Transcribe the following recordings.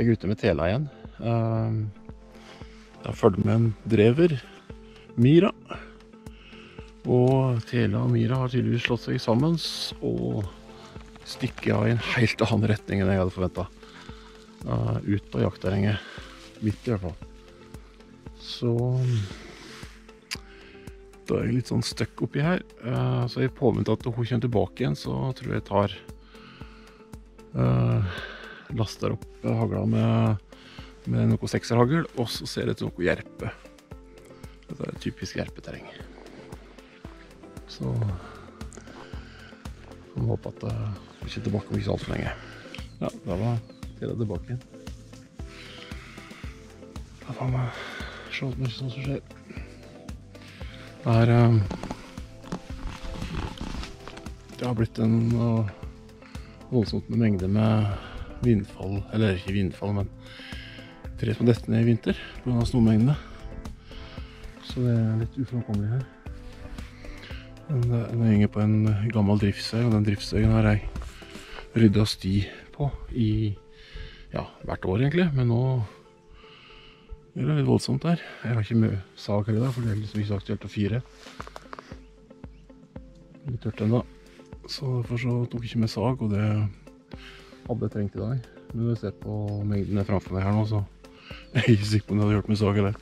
Jeg er ute med tela igjen. Jeg har følt med en drever, Mira. Og tela og Mira har tydeligvis slått seg sammen og stikket av i en helt annen retning enn jeg hadde forventet. Ut på jaktterrenget, midt i hvert fall. Så da er jeg litt sånn støkk oppi her. Så jeg påventer at hun kommer tilbake igjen, så tror jeg tar laster opp hagla med noe sekserhagl, og så ser det til noe jerpe. Dette er typisk jerpeterreng. Så vi håper at vi ikke er tilbake om ikke så alt for lenge. Ja, da var det tilbake igjen. Da får vi se om det er sånn som skjer. Det har blitt en voldsomt med mengde med vindfall, eller ikke vindfall, men tre som dette ned i vinter på grunn av snomengdene. Så det er litt uframkommelig her. Den henger på en gammel driftsøy, og den driftsøyen har jeg ryddet sti på i, ja, hvert år egentlig, men nå er det litt voldsomt her. Jeg har ikke mye sag her i dag, for det er liksom ikke så aktuelt å fyre. Litt tørt enda. Så derfor så tok jeg ikke med sag, og det hadde jeg trengt i dag. Men når jeg ser på mengdene framfor meg her nå, så er jeg ikke sikker på om jeg hadde gjort med sag eller.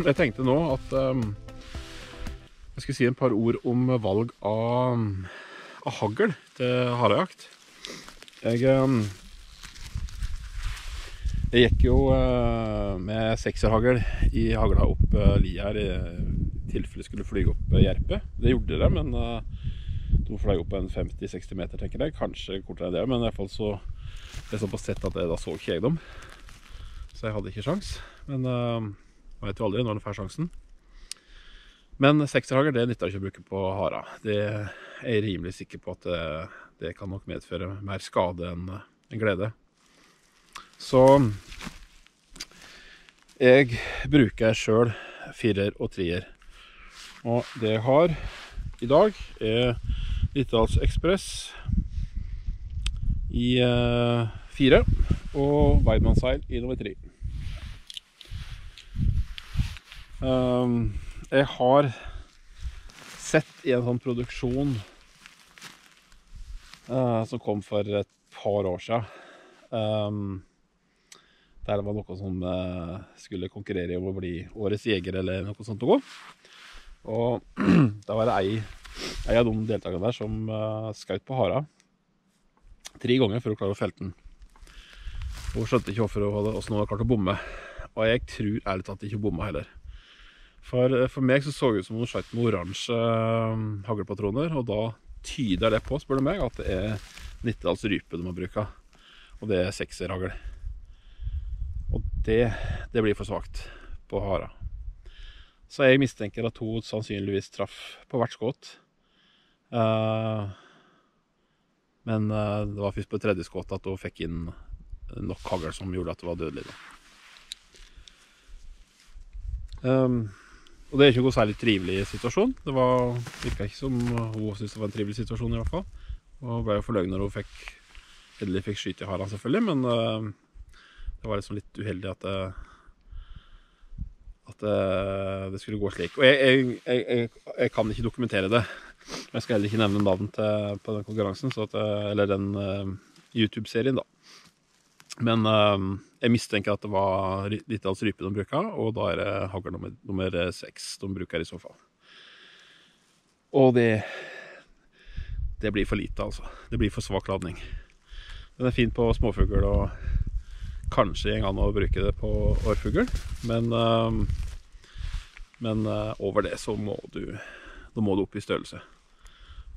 Jeg tenkte nå at jeg skulle si en par ord om valg av hagl til harejakt. Jeg gikk jo med sekserhagl i hagla opp lia her i tilfelle skulle flyge opp jerpe. Det gjorde det, men de fløy opp en 50-60 meter, tenker jeg. Kanskje kortere enn det, men i hvert fall så det er såpass sett at da så ikke jeg dem. Så jeg hadde ikke sjans. Men jeg vet jo aldri når du får sjansen. Men sekserhagl, det nytter ikke å bruke på hara. Det er jeg rimelig sikker på at det kan nok medføre mer skade enn glede. Så jeg bruker selv 4 og 3. Og det jeg har i dag er Littdals Express i 4 og Weidmann-seil i nummer 3. Jeg har sett i en sånn produksjon som kom for et par år siden, der det var noe som skulle konkurrere om å bli årets jeger eller noe sånt å gå. Og da var det en av de deltakerne der som skjøt på hara 3 ganger for å klare å felle den. Hun skjønte ikke hvorfor hun hadde klart å bomme, og jeg tror ærlig talt ikke bomma heller. For meg så det ut som hun skjøt med oransje haglpatroner, og da tyder det på, spør du meg, at det er Littdals rype de har brukt, og det er sekserhagl. Og det blir for svagt på hara. Så jeg mistenker at hun sannsynligvis traff på hvert skudd. Men det var først på 3. skudd at hun fikk inn nok hagl som gjorde at det var dødelig. Og det er ikke noe særlig trivelig situasjon. Det virket ikke som hun syntes det var en trivelig situasjon i hvert fall. Og hun ble jo forløgn når hun endelig fikk skyte i haren selvfølgelig, men det var liksom litt uheldig at det skulle gå slik. Og jeg kan ikke dokumentere det. Jeg skal heller ikke nevne navn på den konkurransen, eller den YouTube-serien da. Men jeg mistenker at det var Littdals rype de bruker, og da er det hagl nummer 6 de bruker i så fall. Og det blir for lite, altså. Det blir for svak ladning. Den er fin på småfugl, og kanskje en gang å bruke det på årfugl, men over det så må du opp i størrelse.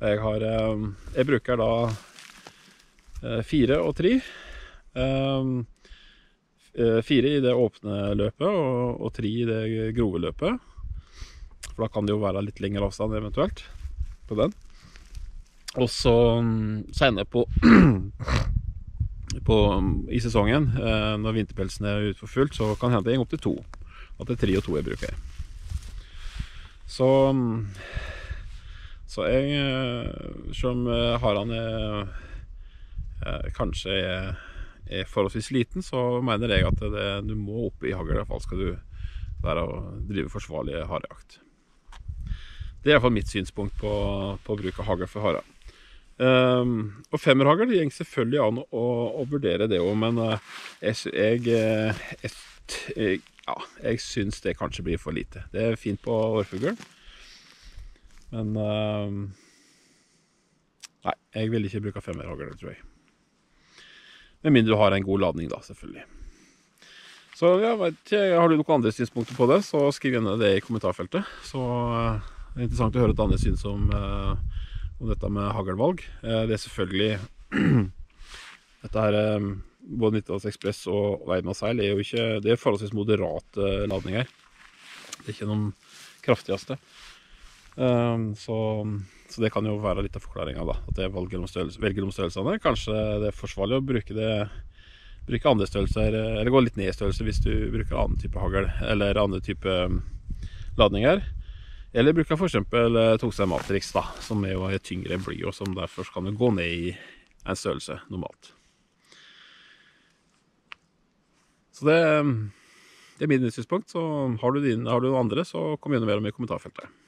Jeg bruker da 4 og 3. 4 i det åpne løpet og 3 i det grove løpet, for da kan det jo være litt lengre avstand eventuelt på den. Og så sender jeg på i sesongen, når vinterpelsen er ute for fullt, så kan det hende jeg går opp til 2. At det er 3 og 2 jeg bruker. Så jeg, som harene kanskje er forholdsvis liten, så mener jeg at du må opp i hagl, i hvert fall skal du være å drive forsvarlig harejakt. Det er i hvert fall mitt synspunkt på bruk av hagl for hare. Og femmerhagl det går selvfølgelig an å vurdere det også, men jeg synes det kanskje blir for lite. Det er fint på årfugl, men nei, jeg vil ikke bruke femmerhagl, tror jeg. Med mindre du har en god ladning da, selvfølgelig. Så jeg vet ikke, har du noen andre synspunkter på det, så skriv gjerne det i kommentarfeltet. Så det er interessant å høre et annet syns om dette med hagelvalg. Det er selvfølgelig dette her, både Nittedals Ekspress og Weidmann Seil er jo ikke, det er forholdsvis moderate ladninger. Det er ikke noen kraftigste. Så det kan jo være litt av forklaringen da, at jeg velger om størrelsene. Kanskje det er forsvarlig å bruke andre størrelser, eller gå litt ned i størrelse hvis du bruker annen type hagl, eller andre type ladninger. Eller bruker for eksempel Tokstad Matrix da, som er jo tyngre bly, og som derfor kan du gå ned i en størrelse normalt. Så det er min synspunkt, så har du noen andre, så kom igjen mer om i kommentarfeltet.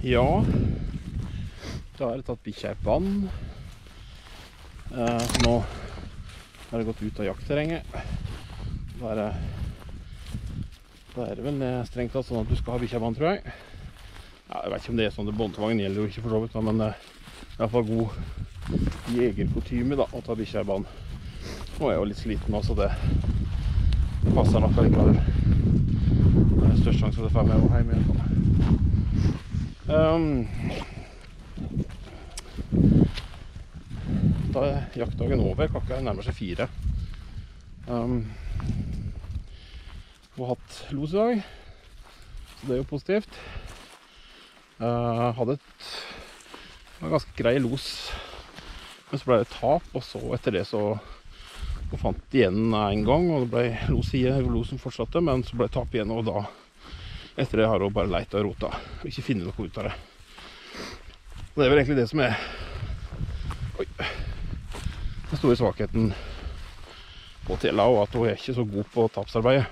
Ja, da har jeg tatt bikkja i vann. Nå har jeg gått ut av jaktterrenget. Da er det vel strengt tatt sånn at du skal ha bikkja i vann, tror jeg. Ja, jeg vet ikke om det er sånn, båndtvangen gjelder jo ikke for så vidt, men det er i hvert fall god jegerkutyme da, å ta bikkja i vann. Nå er jeg jo litt sliten nå, så det passer nok allikevel. Det er størst sjanse for det får jeg med hjemme i hvert fall. Da er jaktdagen over, klokka nærmer seg 4. Vi har hatt los i dag, så det er jo positivt. Hadde en ganske grei los, men så ble det tap, og så etter det så fant de igjen en gang, og det ble los i losen fortsatte, men så ble det tap igjen, og da etter det har hun bare leit og rota, og ikke finne noe ut av det. Og det er vel egentlig det som er den store svakheten på Tela, og at hun er ikke så god på tapsarbeidet.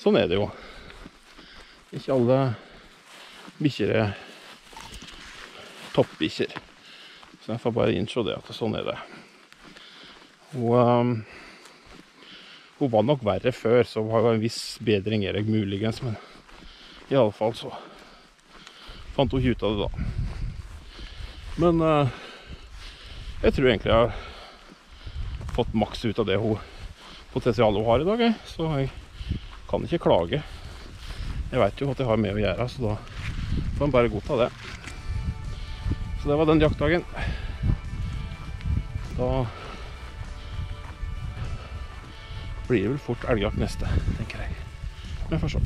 Sånn er det jo. Ikke alle bikkjer er toppbikkjer. Så jeg får bare innse det, at sånn er det. Hun var nok verre før, så var det en viss bedring er det muligens, men i alle fall så fant hun ikke ut av det da. Men jeg tror egentlig jeg har fått maks ut av det potensialet hun har i dag, så jeg kan ikke klage. Jeg vet jo at jeg har med å gjøre, så da får jeg bare godta det. Så det var den jaktdagen. Da blir det vel fort elgjakt neste, tenker jeg. Men får se.